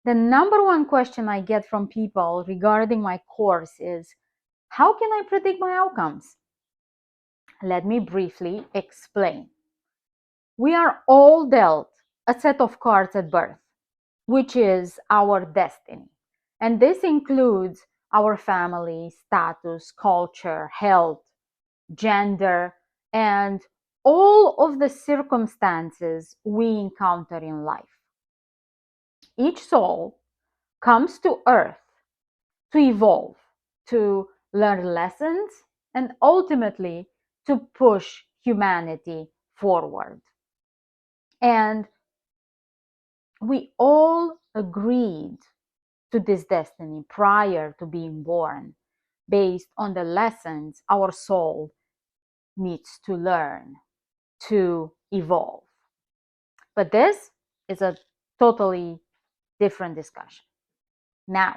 The number one question I get from people regarding my course is, how can I predict my outcomes? Let me briefly explain. We are all dealt a set of cards at birth, which is our destiny. And this includes our family, status, culture, health, gender, and all of the circumstances we encounter in life. Each soul comes to earth to evolve, to learn lessons, and ultimately to push humanity forward. And we all agreed to this destiny prior to being born, based on the lessons our soul needs to learn to evolve. But this is a totally different discussion. Now,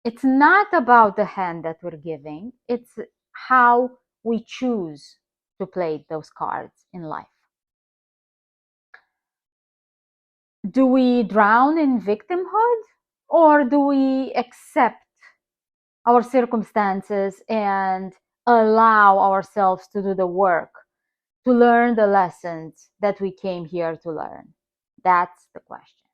it's not about the hand that we're giving, it's how we choose to play those cards in life. Do we drown in victimhood, or do we accept our circumstances and allow ourselves to do the work, to learn the lessons that we came here to learn? That's the question.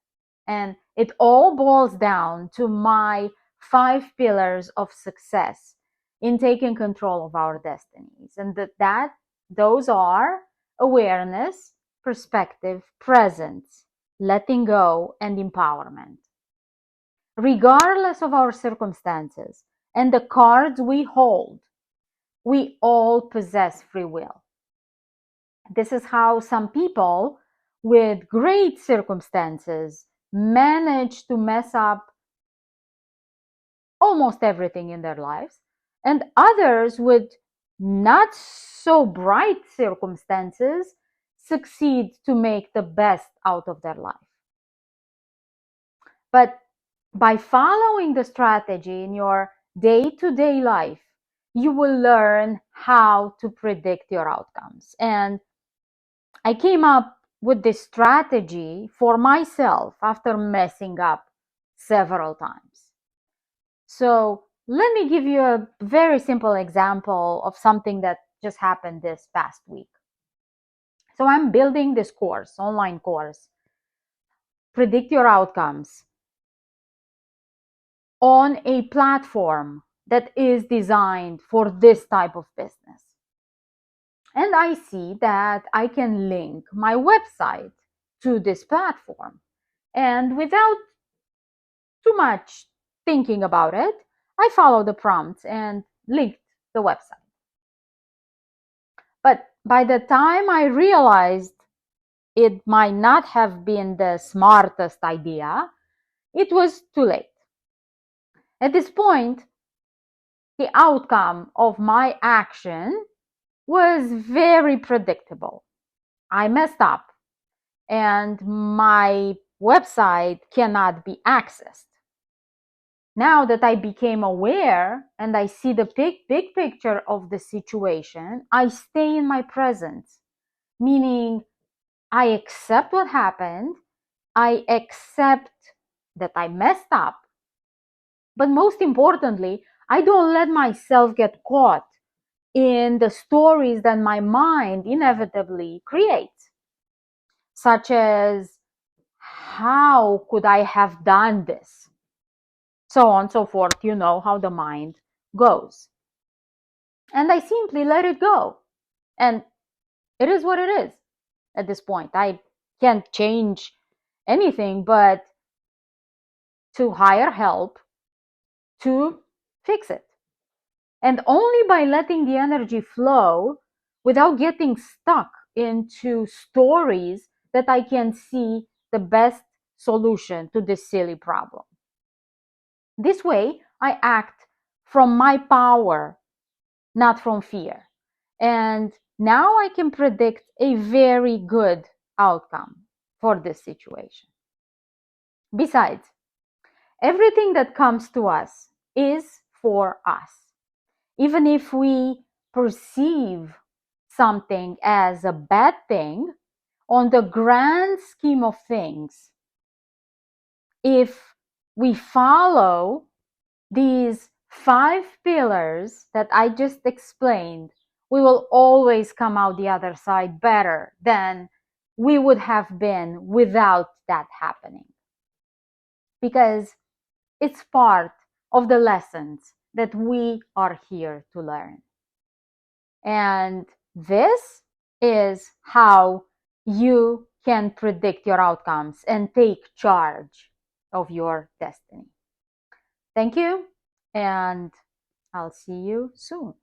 And it all boils down to my 5 pillars of success in taking control of our destinies. And those are awareness, perspective, presence, letting go, and empowerment. Regardless of our circumstances and the cards we hold, we all possess free will. This is how some people with great circumstances manage to mess up almost everything in their lives, and others with not so bright circumstances succeed to make the best out of their life. But by following the strategy in your day-to-day life, you will learn how to predict your outcomes. And I came up with this strategy for myself after messing up several times. So let me give you a very simple example of something that just happened this past week. So I'm building this course, online course, Predict Your Outcomes, on a platform that is designed for this type of business. And I see that I can link my website to this platform. And without too much thinking about it, I followed the prompts and linked the website. But by the time I realized it might not have been the smartest idea, it was too late. At this point, the outcome of my action was very predictable. I messed up and my website cannot be accessed. Now that I became aware and I see the big picture of the situation, I stay in my presence, meaning I accept what happened, I accept that I messed up, but most importantly, I don't let myself get caught in the stories that my mind inevitably creates, such as, how could I have done this? So on and so forth. You know how the mind goes. And I simply let it go. And it is what it is at this point. I can't change anything but to hire help to fix it. And only by letting the energy flow without getting stuck into stories that I can see the best solution to this silly problem. This way, I act from my power, not from fear. And now I can predict a very good outcome for this situation. Besides, everything that comes to us is for us. Even if we perceive something as a bad thing, on the grand scheme of things, if we follow these 5 pillars that I just explained, we will always come out the other side better than we would have been without that happening. Because it's part of the lessons that we are here to learn. And this is how you can predict your outcomes and take charge of your destiny. Thank you, and I'll see you soon.